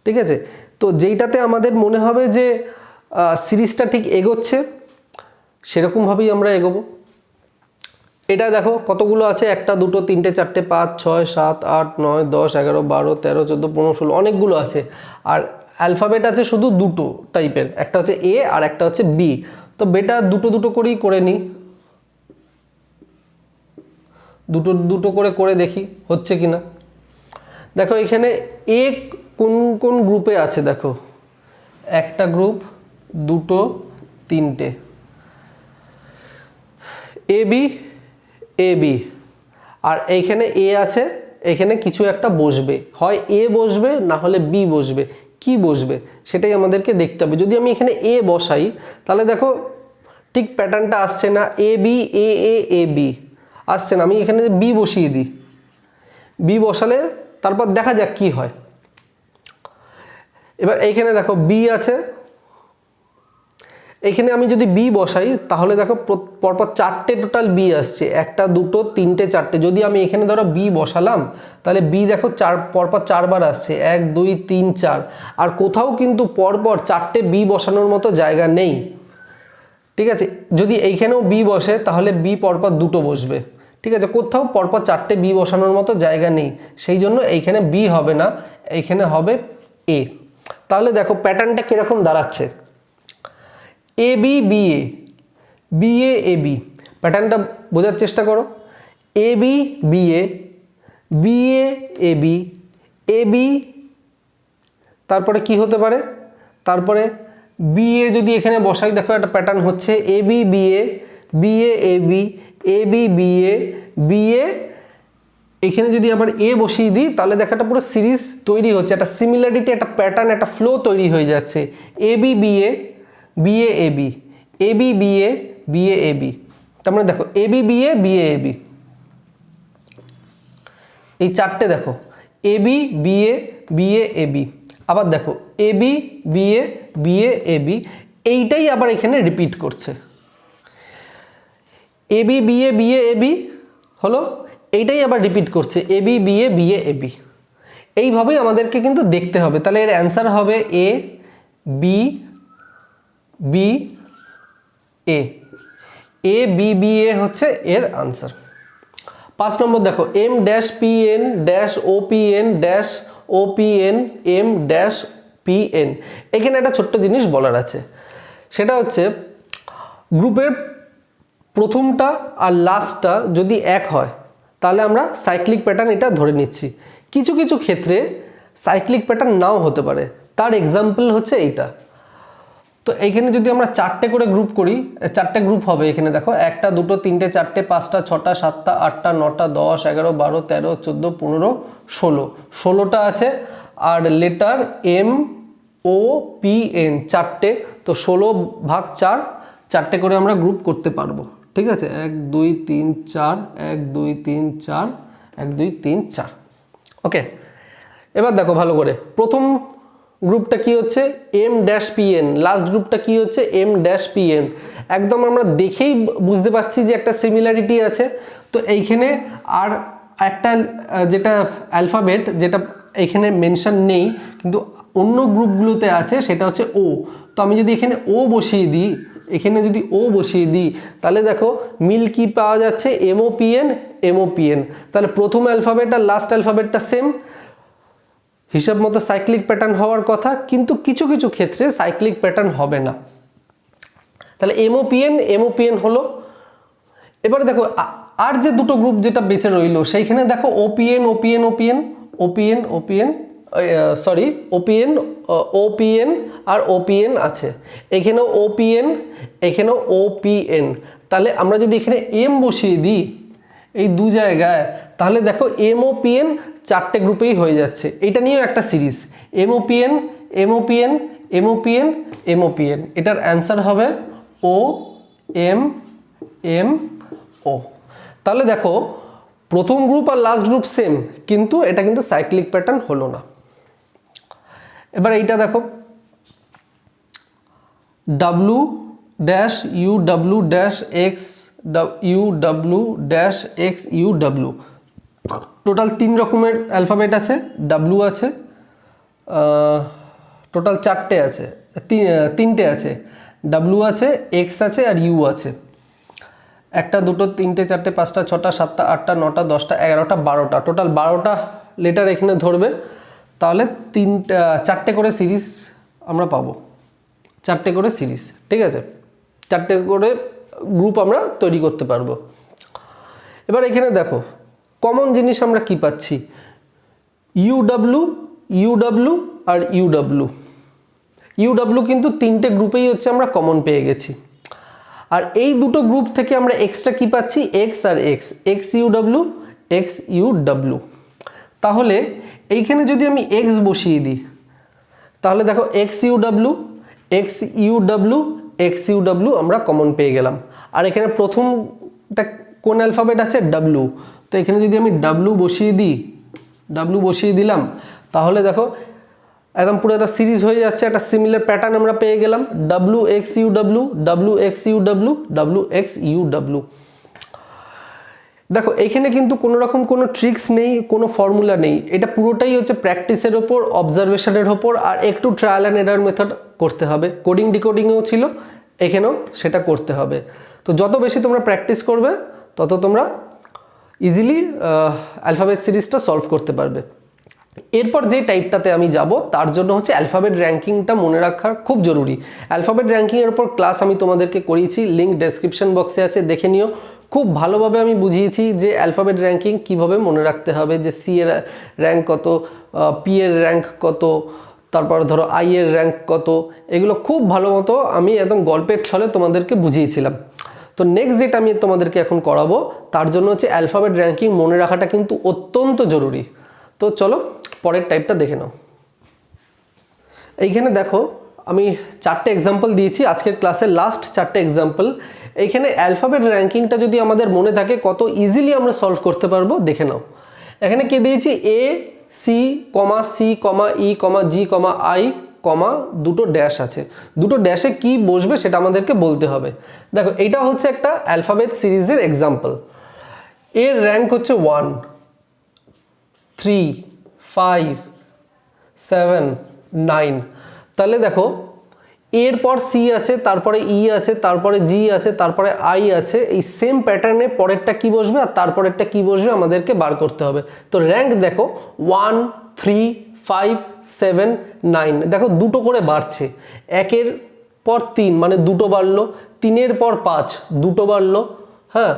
ঠিক আছে। তো যেইটাতে আমাদের মনে হবে যে সিরিজটা ঠিক এগোচ্ছে সেরকমভাবেই আমরা এগোবো। এটা দেখো কতগুলো আছে, 1 2 3 4 5 6 7 8 9 10 11 12 13 14 15 16 অনেকগুলো আছে। আর অ্যালফাবেট আছে শুধু দুটো টাইপের, একটা হচ্ছে এ আর একটা হচ্ছে বি। তো বেটা দুটো করেই করে নিই, দুটো করে দেখি হচ্ছে কিনা। দেখো এখানে এ কোন কোন গ্রুপে আছে, দেখো একটা গ্রুপ, দুটো, তিনটে, এ বি। আর এইখানে এ আছে, এখানে কিছু একটা বসবে, হয় এ বসবে না হলে বি বসবে। কি বসবে সেটাই আমাদেরকে দেখতে হবে। যদি আমি এখানে এ বসাই তাহলে দেখো ঠিক প্যাটার্নটা আসছে না, এ বি এ বি আসছে না। আমি এখানে বি বসিয়ে দিই, বি বসালে তারপর দেখা যাক কি হয়। এবার এইখানে দেখো বি আছে, এখানে আমি যদি বি বসাই তাহলে দেখো পরপর 4টে টোটাল বি আসছে, 1 2 3 4টে। যদি আমি এখানে ধরো বি বসালাম তাহলে বি দেখো পরপর 4বার আসছে, 1 2 3 4। আর কোথাও কিন্তু পরপর 4টে বি বসানোর মতো জায়গা নেই, ঠিক আছে। যদি এইখানেও বি বসে তাহলে বি পরপর দুটো বসবে, ঠিক আছে। কোথাও পরপর 4টে বি বসানোর মতো জায়গা নেই, সেই জন্য এইখানে বি হবে না, এইখানে হবে এ। তাহলে দেখো প্যাটার্নটা কীরকম দাঁড়াচ্ছে, এ বি বি এ বি। প্যাটার্নটা বোঝার চেষ্টা করো, এ বি এ বি। তারপরে কি হতে পারে, তারপরে বি এ যদি এখানে বসাই, দেখো একটা প্যাটার্ন হচ্ছে এ বি এ বি এ। এখানে যদি আবার এ বসিয়ে দিই তাহলে দেখো একটা পুরো সিরিজ তৈরি হচ্ছে, একটা সিমিলারিটি, একটা প্যাটার্ন, একটা ফ্লো তৈরি হয়ে যাচ্ছে। এ B A B A B. তার মানে দেখো এ বি এ বি, এই 4টে দেখো এ বি এ বি। আবার দেখো এ বি এ বি, এইটাই আবার এখানে রিপিট করছে। এ বি এ বি হলো, এইটাই আবার রিপিট করছে এ বি এ বি। এইভাবেই আমাদেরকে কিন্তু দেখতে হবে। তাহলে এর অ্যান্সার হবে এ বি এ হচ্ছে এর আনসার। 5 নম্বর দেখো M dash P N dash O P N dash O P N M dash P N. এখানে একটা ছোট্ট জিনিস বলার আছে, সেটা হচ্ছে গ্রুপের প্রথমটা আর লাস্টটা যদি এক হয় তাহলে আমরা সাইক্লিক প্যাটার্ন এটা ধরে নিচ্ছি। কিছু কিছু ক্ষেত্রে সাইক্লিক প্যাটার্ন নাও হতে পারে, তার এক্সাম্পল হচ্ছে এইটা। তো এইখানে যদি আমরা 4টে করে গ্রুপ করি, 4টে গ্রুপ হবে এখানে দেখো 1 2 3 4 5 6 7 8 9 10 11 12 13 14 15 16, 16টা আছে। আর letter M O P N 4টে, তো 16 ভাগ 4, 4টে করে আমরা গ্রুপ করতে পারবো, ঠিক আছে। 1 2 3 4 1 2 3 4 1 2 3 4। ওকে, এবার দেখো ভালো করে, প্রথম গ্রুপটা কি হচ্ছে M dash P N, last গ্রুপটা কি হচ্ছে এম ড্যাশ পি এন। একদম আমরা দেখেই বুঝতে পারছি যে একটা সিমিলারিটি আছে। তো এইখানে আর একটা যেটা অ্যালফাবেট যেটা এখানে মেনশন নেই কিন্তু অন্য গ্রুপগুলোতে আছে সেটা হচ্ছে ও। তো আমি যদি এখানে ও বসিয়ে দিই, এখানে যদি ও বসিয়ে দিই তাহলে দেখো মিল কি পাওয়া যাচ্ছে, এমওপিএন। তাহলে প্রথম অ্যালফাবেট আর লাস্ট অ্যালফাবেটটা সেম, হিসাব মতো সাইক্লিক প্যাটার্ন হওয়ার কথা, কিন্তু কিছু কিছু ক্ষেত্রে সাইক্লিক প্যাটার্ন হবে না। তাহলে এমওপিএন হলো। এবারে দেখো আর যে দুটো গ্রুপ যেটা বেঁচে রইলো সেইখানে দেখো ওপিএন সরি ওপিএন, ওপিএন আর ওপিএন আছে, এখানেও ওপিএন, এখানেও ওপিএন। তাহলে আমরা যদি এখানে এম বসিয়ে দিই এই দু জায়গায়, তাহলে দেখো এমওপিএন চারটে গ্রুপেই হয়ে যাচ্ছে। এটা নিয়েও একটা সিরিজ, এমওপিএন, এমওপিএন, এমওপিএন, এমওপিএন। এটার অ্যান্সার হবে ও এম এম ও। তাহলে দেখো প্রথম গ্রুপ আর লাস্ট গ্রুপ সেম, কিন্তু এটা কিন্তু সাইক্লিক প্যাটার্ন হলো না। এবার এইটা দেখো W dash U W dash X U W dash X U W, total 3 রকমের অ্যালফাবেট আছে। ডাব্লু আছে, টোটাল 4টে আছে, 3টে আছে। ডাব্লু আছে, এক্স আছে আর ইউ আছে। 1 2 3 4 5 6 7 8 9 10 11 12টা, টোটাল 12টা লেটার এখানে ধরবে। তাহলে 4টে করে সিরিজ আমরা পাবো, 4টে করে সিরিজ, ঠিক আছে, 4টে করে গ্রুপ আমরা তৈরি করতে পারবো। এবার এখানে দেখো কমন জিনিস আমরা কি পাচ্ছি, ইউডাব্লু, ইউডাব্লু আর ইউডাব্লু। ইউডাব্লু কিন্তু 3টে গ্রুপেই হচ্ছে আমরা কমন পেয়ে গেছি। আর এই দুটো গ্রুপ থেকে আমরা এক্সট্রা কি পাচ্ছি, এক্স আর এক্স, এক্স ইউডাব্লু, এক্স ইউডাব্লু। তাহলে এইখানে যদি আমি এক্স বসিয়ে দিই, তাহলে দেখো এক্স ইউডাব্লু, এক্স ইউডাব্লু, এক্স ইউডাব্লু আমরা কমন পেয়ে গেলাম। আর এখানে প্রথমটা কোন অ্যালফাবেট আছে, ডাব্লু, তো এখানে যদি আমি ডাব্লু বসিয়ে দিই, ডাব্লু বসিয়ে দিলাম, তাহলে দেখো একদম পুরো একটা সিরিজ হয়ে যাচ্ছে, একটা সিমিলার প্যাটার্ন আমরা পেয়ে গেলাম, W X U W, W X U W, W X U W. দেখো এখানে কিন্তু কোনো রকম কোনো ট্রিক্স নেই, কোনো ফর্মুলা নেই, এটা পুরোটাই হচ্ছে প্র্যাকটিসের ওপর, অবজারভেশনের ওপর, আর একটু ট্রায়াল অ্যান্ড এরার মেথড করতে হবে। কোডিং ডিকোডিংয়েও ছিল, এখানেও সেটা করতে হবে। তো যত বেশি তোমরা প্র্যাকটিস করবে তত তোমরা ইজিলি অ্যালফাবেট সিরিজটা সলভ করতে পারবে। এরপর যে টাইপটাতে আমি যাব তার জন্য হচ্ছে অ্যালফাবেট র্যাঙ্কিংটা মনে রাখা খুব জরুরি। অ্যালফাবেট র্যাঙ্কিংয়ের উপর ক্লাস আমি তোমাদেরকে করিয়েছি, লিঙ্ক ডেসক্রিপশন বক্সে আছে, দেখে নিও। খুব ভালোভাবে আমি বুঝিয়েছি যে অ্যালফাবেট র্যাঙ্কিং কিভাবে মনে রাখতে হবে, যে সি এর র্যাঙ্ক কত, পি এর র্যাঙ্ক কত, তারপর ধরো আই এর র্যাঙ্ক কত, এগুলো খুব ভালো মতো আমি একদম গল্পের ছলে তোমাদেরকে বুঝিয়েছিলাম। তো নেক্সট যেটা আমি তোমাদেরকে এখন করাবো তার জন্য হচ্ছে অ্যালফাবেট র্যাঙ্কিং মনে রাখাটা কিন্তু অত্যন্ত জরুরি। তো চলো পরের টাইপটা দেখে নাও। এইখানে দেখো আমি 4টে এক্সাম্পল দিয়েছি, আজকের ক্লাসের লাস্ট 4টে এক্সাম্পল। এইখানে অ্যালফাবেট র্যাঙ্কিংটা যদি আমাদের মনে থাকে কত ইজিলি আমরা সলভ করতে পারবো দেখে নাও। এখানে কি দিয়েছি, A C comma C comma E comma G comma I comma দুটো ড্যাশ আছে, দুটো ড্যাশে কি বসবে সেটা আমাদেরকে বলতে হবে। দেখো এইটা হচ্ছে একটা অ্যালফাবেট সিরিজের এক্সাম্পল। এর র্যাঙ্ক হচ্ছে 1 3 5 7 9। তাহলে দেখো এরপর সি আছে, তারপরে ই আছে, তারপরে জি আছে, তারপরে আই আছে, এই সেম প্যাটার্নে পরেরটা কি বসবে আর তারপরেরটা কি বসবে আমাদেরকে বার করতে হবে। তো র্যাঙ্ক দেখো 1 3 5 7 9, দেখো দুটো করে বাড়ছে, 1-এর পর 3 মানে দুটো বাড়লো, 3-এর পর 5 দুটো বাড়লো, হ্যাঁ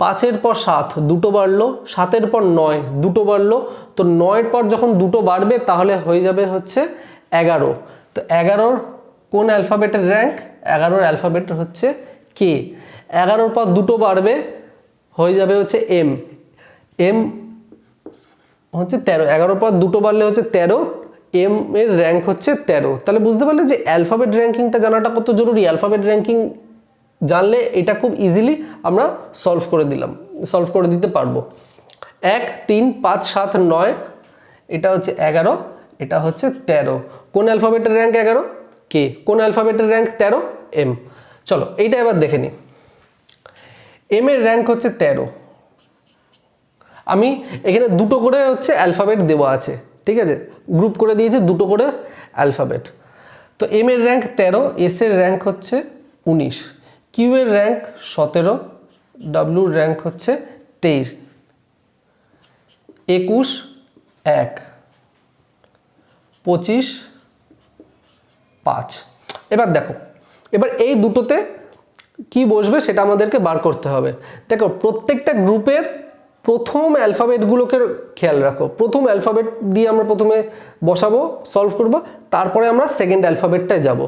5-এর পর 7 দুটো বাড়লো, 7-এর পর 9 দুটো বাড়লো। তো 9-এর পর যখন দুটো বাড়বে তাহলে হয়ে যাবে হচ্ছে 11। তো 11-র কোন অ্যালফাবেটের র্যাঙ্ক, 11-র অ্যালফাবেট হচ্ছে কে। 11-র পর দুটো বাড়বে হয়ে যাবে হচ্ছে এম, এম হচ্ছে 13, 11-র পর দুটো বাড়লে হচ্ছে 13, এম এর র্যাঙ্ক হচ্ছে 13। তাহলে বুঝতে পারলে যে অ্যালফাবেট র্যাঙ্কিংটা জানাটা কত জরুরি। অ্যালফাবেট র্যাঙ্কিং জানলে এটা খুব ইজিলি আমরা সলভ করে দিতে পারবো। 1 3 5 7 9, এটা হচ্ছে 11, এটা হচ্ছে 13। কোন অ্যালফাবেটের র্যাঙ্ক 11, কে। কোন অ্যালফাবেটের র্যাঙ্ক 13, এম। চলো এইটা এবার দেখে নিই। এম এর র্যাঙ্ক হচ্ছে 13। আমি এখানে দুটো করে হচ্ছে অ্যালফাবেট দেওয়া আছে, ঠিক আছে, গ্রুপ করে দিয়েছে দুটো করে অ্যালফাবেট। তো এম এর র্যাঙ্ক 13, এস এর র্যাঙ্ক হচ্ছে 19, কিউ এর র্যাঙ্ক 17, ডাব্লুর র্যাঙ্ক হচ্ছে 23, 21 1, 25 5। এবার দেখো এবার এই দুটোতে কি বসবে সেটা আমাদেরকে বার করতে হবে। দেখো প্রত্যেকটা গ্রুপের প্রথম অ্যালফাবেটগুলোকে খেয়াল রাখো, প্রথম অ্যালফাবেট দিয়ে আমরা প্রথমে বসাবো, সলভ করব, তারপরে আমরা সেকেন্ড অ্যালফাবেটটায় যাব।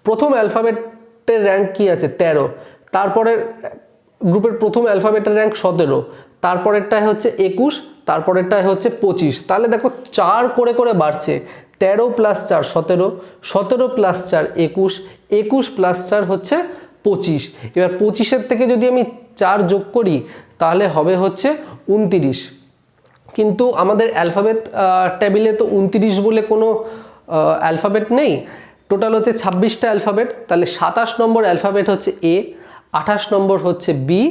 প্রথম অ্যালফাবেটের র্যাঙ্ক কি আছে 13, তারপরে গ্রুপের প্রথম অ্যালফাবেটের র্যাঙ্ক 17, তারপরেরটায় হচ্ছে 21, তারপরেরটায় হচ্ছে 25। তাহলে দেখো 4 করে করে বাড়ছে, 13 + 4 17, 17 + 4 21, 21 + 4 হচ্ছে 25। এবার 25-এর থেকে যদি আমি 4 যোগ করি তাহলে হবে হচ্ছে 29। কিন্তু আমাদের অ্যালফাবেট টেবিলে তো 29 বলে কোনো অ্যালফাবেট নেই, টোটাল হচ্ছে 26টা অ্যালফাবেট। তাহলে 27 নম্বর অ্যালফাবেট হচ্ছে এ, 28 নম্বর হচ্ছে বি,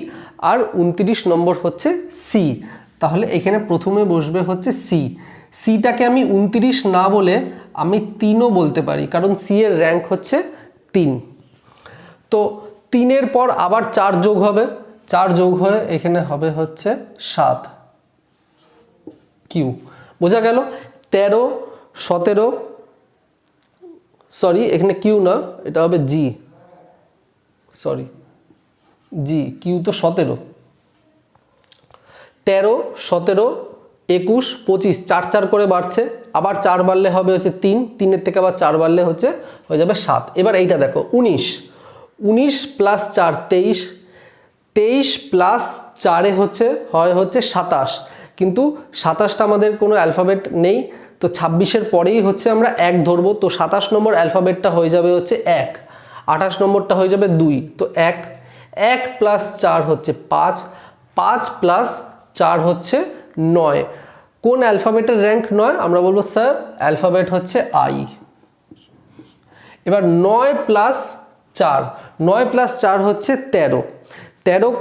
আর 29 নম্বর হচ্ছে সি। তাহলে এখানে প্রথমে বসবে হচ্ছে সি। সিটাকে আমি 29 না বলে আমি 3ও বলতে পারি, কারণ সি এর র্যাঙ্ক হচ্ছে 3। তো 3-এর পর আবার 4 যোগ হবে, 4 যোগ হয়ে এখানে হবে হচ্ছে 7, কিউ। বোঝা গেল? 13 17, সরি এখানে কিউ না, এটা হবে জি, সরি জি, কিউ তো 17, 13 17 21 25, 4 4 করে বাড়ছে, আবার 4 বাড়লে হবে হচ্ছে 3, 3-এর থেকে আবার 4 বাড়লে হচ্ছে হয়ে যাবে 7। এবার এইটা দেখো 19, 19 + 4 23, 23 + 4 হয় হচ্ছে 27, কিন্তু 27টা আমাদের কোনো অ্যালফাবেট নেই, তো 26-এর পরেই হচ্ছে আমরা 1 ধরবো। তো 27 নম্বর অ্যালফাবেটটা হয়ে যাবে হচ্ছে 1, 28 নম্বরটা হয়ে যাবে 2, তো 1 1 + 4 হচ্ছে 5, 5 + 4 হচ্ছে 9। কোন অ্যালফাবেটের র্যাঙ্ক 9? আমরা বলবো স্যার অ্যালফাবেট হচ্ছে আই। এবার 9 + 4, 9 + 4 হচ্ছে 13, 13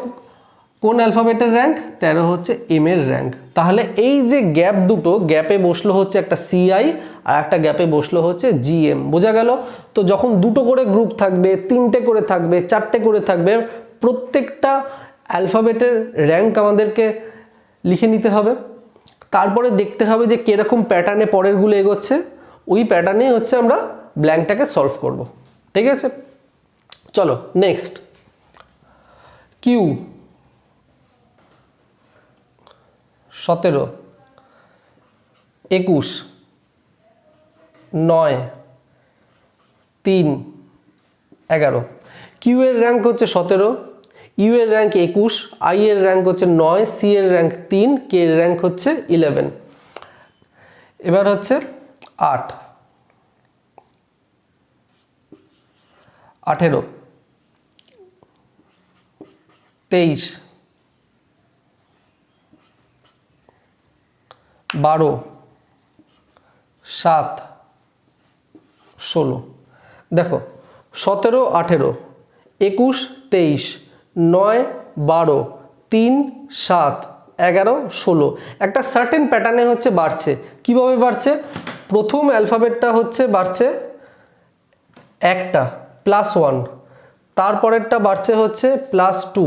কোন অ্যালফাবেটের র্যাঙ্ক? 13 হচ্ছে এম এর র্যাঙ্ক। তাহলে এই যে গ্যাপ দুটো, গ্যাপে বসলো হচ্ছে একটা সিআই আর একটা গ্যাপে বসলো হচ্ছে জিএম। বোঝা গেল? তো যখন দুটো করে গ্রুপ থাকবে, 3টে করে থাকবে, 4টে করে থাকবে, প্রত্যেকটা অ্যালফাবেটের র্যাঙ্ক আমাদেরকে লিখে নিতে হবে। তারপরে দেখতে হবে যে কিরকম প্যাটার্নে পরেরগুলো এগোচ্ছে, ওই প্যাটার্নেই হচ্ছে আমরা ব্ল্যাঙ্কটাকে সলভ করব। ঠিক আছে, চলো নেক্সট। কিউ 17 21 9 3 11। কিউ এর র্যাঙ্ক হচ্ছে 17, ইউ এর র্যাঙ্ক 21, আই এর র্যাঙ্ক হচ্ছে 9, সি এর র্যাঙ্ক 3, কে এর র্যাঙ্ক হচ্ছে 11। এবার হচ্ছে 8 18 23 12 7 16। দেখো 17 18 21 23 9 12 3 7 11 16 একটা সার্টেন প্যাটার্নে হচ্ছে বাড়ছে। কিভাবে বাড়ছে? প্রথম অ্যালফাবেটটা হচ্ছে বাড়ছে একটা +1, তারপরেরটা বাড়ছে হচ্ছে +2,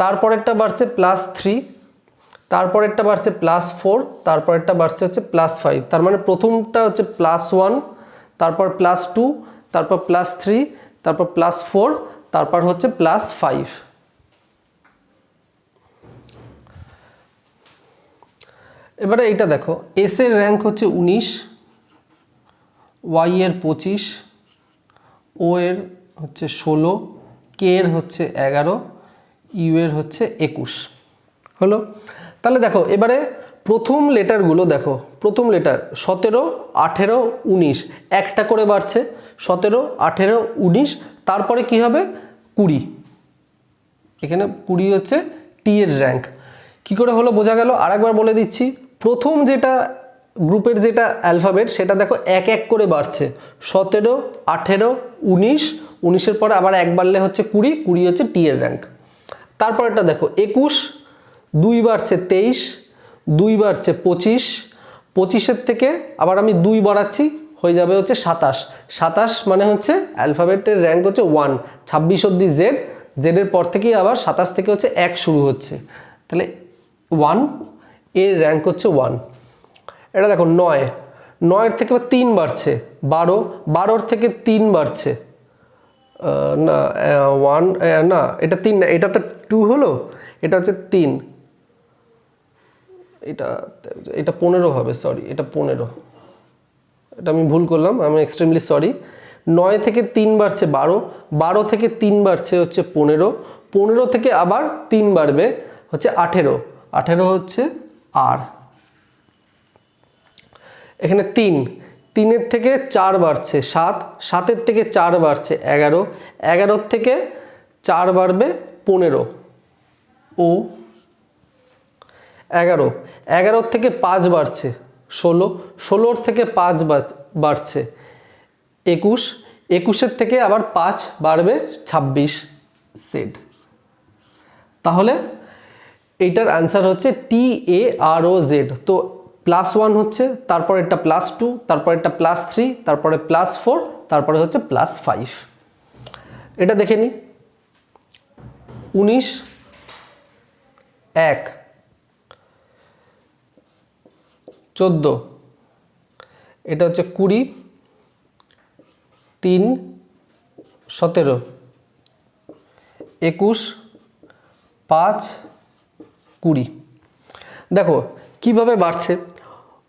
তারপরেরটা বাড়ছে +3, তারপরেরটা বাড়ছে +4, তারপরেরটা বাড়ছে হচ্ছে +5। তার মানে প্রথমটা হচ্ছে +1, তারপর +2, তারপর +3, তারপর +4, তারপর হচ্ছে +5। এবারে এইটা দেখো, এস এর র্যাঙ্ক হচ্ছে 19, ওয়াই এর 25, ও এর হচ্ছে 16, কে এর হচ্ছে 11, ইউ এর হচ্ছে 21। হলো? তাহলে দেখো এবারে প্রথম লেটারগুলো দেখো, প্রথম লেটার 17 18 19 একটা করে বাড়ছে, 17 18 19, তারপরে কি হবে 20। এখানে 20 হচ্ছে টি এর র্যাঙ্ক। কি করে হলো বোঝা গেল? আরেকবার বলে দিচ্ছি। প্রথম যেটা গ্রুপের যেটা অ্যালফাবেট সেটা দেখো এক এক করে বাড়ছে, 17 18 19, 19-এর পরে আবার এক বাড়লে হচ্ছে 20, 20 হচ্ছে টি এর র্যাঙ্ক। তারপরেরটা দেখো 21, 2 বাড়ছে 23, 2 বাড়ছে 25, 25-এর থেকে আবার আমি 2 বাড়াচ্ছি, হয়ে যাবে হচ্ছে 27, 27 মানে হচ্ছে অ্যালফাবেটের র্যাঙ্ক হচ্ছে 1, 26 অবধি জেড, জেডের পর থেকেই আবার 27 থেকে হচ্ছে 1 শুরু হচ্ছে, তাহলে 1 এর র্যাঙ্ক হচ্ছে 1। এটা দেখো 9, 9-এর থেকে 3 বাড়ছে 12, 12-এর থেকে 3 বাড়ছে না 1 না, এটা 3 না, এটা তো 2 হলো, এটা হচ্ছে 3, এটা এটা 15 হবে, সরি এটা 15, এটা আমি ভুল করলাম, আমি এক্সট্রিমলি সরি। 9 থেকে 3 বাড়ছে 12, 12 থেকে 3 বাড়ছে হচ্ছে 15, 15 থেকে আবার 3 বাড়বে হচ্ছে 18, 18 হচ্ছে আর। এখানে 3, 3-এর থেকে 4 বাড়ছে 7, 7-এর থেকে 4 বাড়ছে 11, 11-র থেকে 4 বাড়বে 15 ও 11, 11-র থেকে 5 বাড়ছে 16, 16-র থেকে 5 বাড়ছে 21, 21-এর থেকে আবার 5 বাড়বে 26 জেড। তাহলে এইটার অ্যান্সার হচ্ছে TAROZ। তো +1 হচ্ছে, তারপর একটা +2, তারপর একটা +3, তারপরে +4, তারপরে হচ্ছে +5। এটা দেখে নিই। 19, 1, 14, এটা হচ্ছে 20, 3, 17, 21, 5, 20। দেখো কিভাবে বাড়ছে,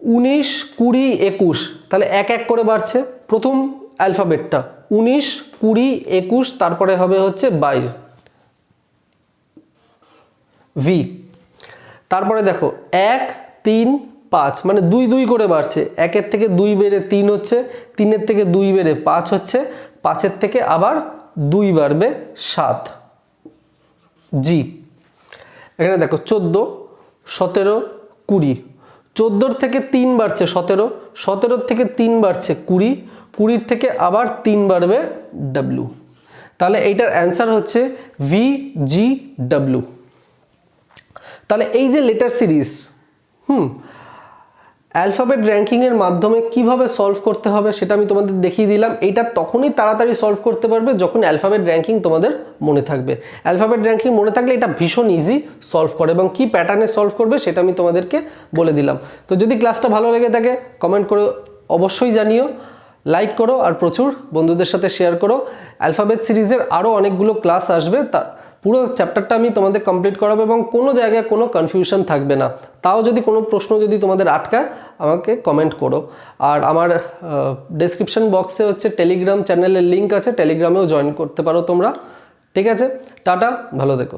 19, 20, 21, তাহলে এক এক করে বাড়ছে। প্রথম অ্যালফাবেটটা 19, 20, 21, তারপরে হবে হচ্ছে 22 ভি। তারপরে দেখো 1, 3, 5, মানে 2 2 করে বাড়ছে। 1-এর থেকে 2 বেড়ে 3 হচ্ছে, 3-এর থেকে 2 বেড়ে 5 হচ্ছে, 5-এর থেকে আবার 2 বাড়বে 7 জি। এখানে দেখো 14, 17, 20, 14-র থেকে 3 বাড়ছে 17, 17-র থেকে 3 বাড়ছে 20, 20-র থেকে আবার 3 বাড়বে ডাব্লিউ। তাহলে এইটার অ্যান্সার হচ্ছে VGW। তাহলে এই যে লেটার সিরিজ অ্যালফাবেট র্যাঙ্কিংয়ের মাধ্যমে কিভাবে সলভ করতে হবে সেটা আমি তোমাদের দেখিয়ে দিলাম। এইটা তখনই তাড়াতাড়ি সলভ করতে পারবে যখন অ্যালফাবেট র্যাঙ্কিং তোমাদের মনে থাকবে। অ্যালফাবেট র্যাঙ্কিং মনে থাকলে এটা ভীষণ ইজি সলভ করে, এবং কি প্যাটার্নে সলভ করবে সেটা আমি তোমাদেরকে বলে দিলাম। তো যদি ক্লাসটা ভালো লেগে থাকে কমেন্ট করে অবশ্যই জানিও, লাইক করো আর প্রচুর বন্ধুদের সাথে শেয়ার করো। অ্যালফাবেট সিরিজের আরও অনেকগুলো ক্লাস আসবে, তার পুরো চ্যাপ্টারটা আমি তোমাদের কমপ্লিট করাবো এবং কোনো জায়গায় কোনো কনফিউশন থাকবে না। তাও যদি কোনো প্রশ্ন যদি তোমাদের আটকায় আমাকে কমেন্ট করো। আর আমার ডেসক্রিপশন বক্সে হচ্ছে টেলিগ্রাম চ্যানেলের লিঙ্ক আছে, টেলিগ্রামেও জয়েন করতে পারো তোমরা। ঠিক আছে, টাটা, ভালো থেকো।